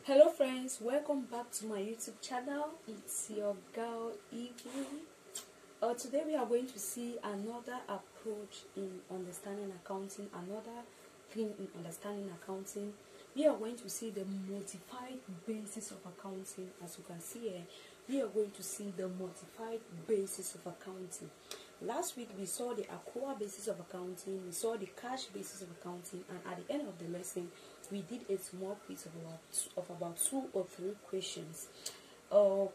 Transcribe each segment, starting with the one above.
Hello friends, welcome back to my YouTube channel. It's your girl Evie. Today we are going to see another approach in understanding accounting, another thing in understanding accounting. We are going to see the modified basis of accounting. As you can see here, we are going to see the modified basis of accounting. Last week we saw the accrual basis of accounting, we saw the cash basis of accounting, and at the end of the lesson we did a small quiz of about 2 or 3 questions.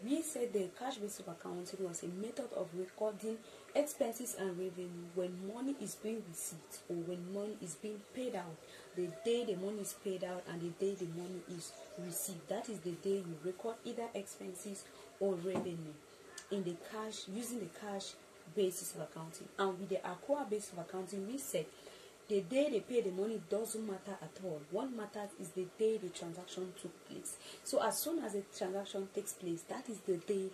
We said the cash basis of accounting was a method of recording expenses and revenue when money is being received or when money is being paid out. The day the money is paid out and the day the money is received, that is the day you record either expenses or revenue in the cash, using the cash basis of accounting. And with the accrual basis of accounting, we said the day they pay the money doesn't matter at all. What matters is the day the transaction took place. So as soon as the transaction takes place, that is the day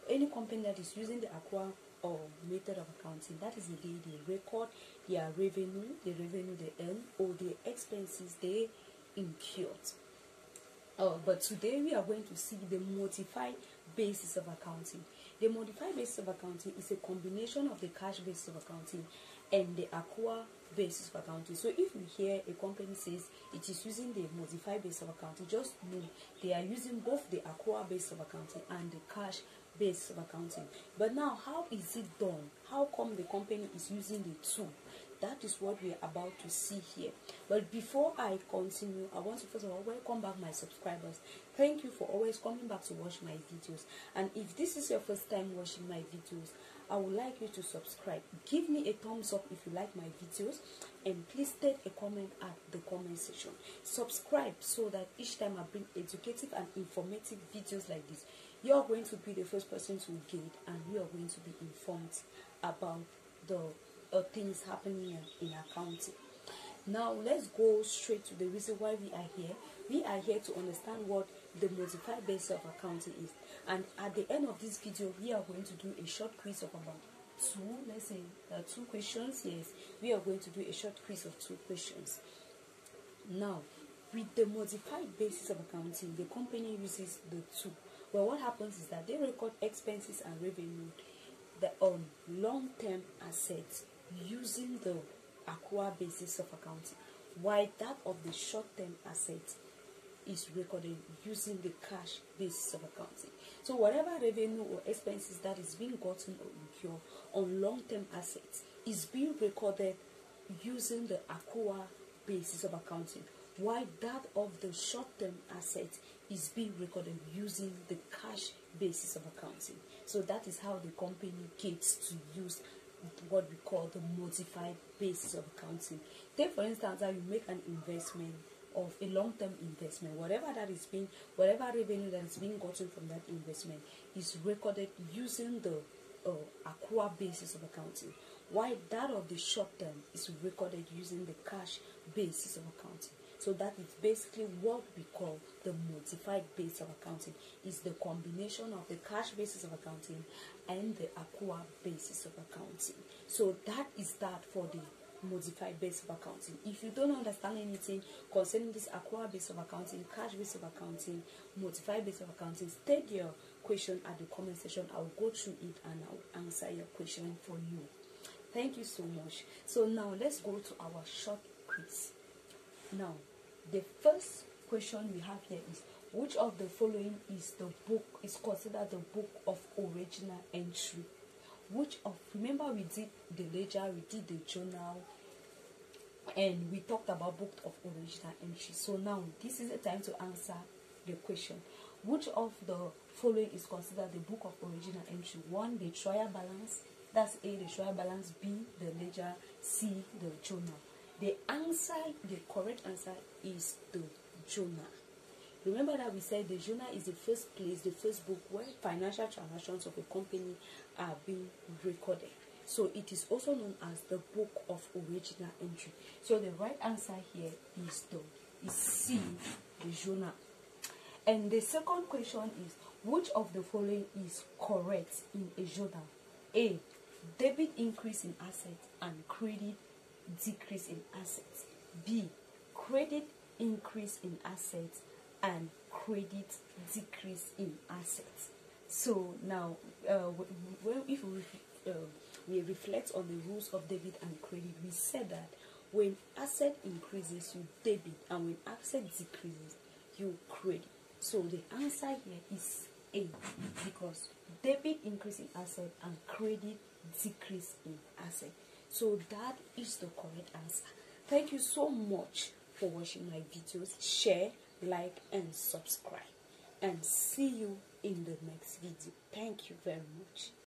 any company that is using the accrual or method of accounting, that is the day they record their revenue, the revenue they earn, or the expenses they incurred. But today we are going to see the modified basis of accounting. The modified basis of accounting is a combination of the cash basis of accounting and the accrual basis of accounting. So if you hear a company says it is using the modified basis of accounting, just know they are using both the accrual basis of accounting and the cash basis of accounting. But now, how is it done? How come the company is using the two? That is what we are about to see here. But before I continue, I want to first of all welcome back my subscribers. Thank you for always coming back to watch my videos. And if this is your first time watching my videos, I would like you to subscribe. Give me a thumbs up if you like my videos, and please take a comment at the comment section. Subscribe so that each time I bring educative and informative videos like this, you're going to be the first person to get it, and you are going to be informed about the things happening in accounting. Now let's go straight to the reason why we are here. We are here to understand what the modified basis of accounting is, and at the end of this video we are going to do a short quiz of about 2 questions. Yes, we are going to do a short quiz of 2 questions. Now, with the modified basis of accounting, the company uses the 2. Well, what happens is that they record expenses and revenue, the long-term assets, using the accrual basis of accounting, while that of the short-term assets is recorded using the cash basis of accounting. So whatever revenue or expenses that is being gotten or incurred on long-term assets is being recorded using the accrual basis of accounting, while that of the short-term assets is being recorded using the cash basis of accounting. So that is how the company gets to use what we call the modified basis of accounting. Take for instance that you make an investment of a long-term investment, whatever revenue that is being gotten from that investment is recorded using the accrual basis of accounting, while that of the short term is recorded using the cash basis of accounting. So that is basically what we call the modified basis of accounting, is the combination of the cash basis of accounting and the accrual basis of accounting. So that is that for the modified basis of accounting. If you don't understand anything concerning this accrual basis of accounting, cash basis of accounting, modified basis of accounting, state your question at the comment section. I'll go through it and I'll answer your question for you. Thank you so much. So now let's go to our short quiz. Now, the first question we have here is, which of the following is considered the book of original entry? Remember we did the ledger, we did the journal, and we talked about book of original entry. So now this is the time to answer the question. Which of the following is considered the book of original entry? 1, the trial balance. That's A, the trial balance. B, the ledger. C, the journal. The correct answer is the journal. Remember that we said the journal is the first place, the first book where financial transactions of a company are being recorded. So it is also known as the book of original entry. So the right answer here is C, the journal. And the second question is, which of the following is correct in a journal? A, debit increase in assets and credit decrease in assets. B, credit increase in assets and credit decrease in assets. So now, if we reflect on the rules of debit and credit, we said that when asset increases, you debit, and when asset decreases, you credit. So the answer here is A, because debit increase in asset and credit decrease in asset. So that is the correct answer. Thank you so much for watching my videos. Share, like, and subscribe. And see you in the next video. Thank you very much.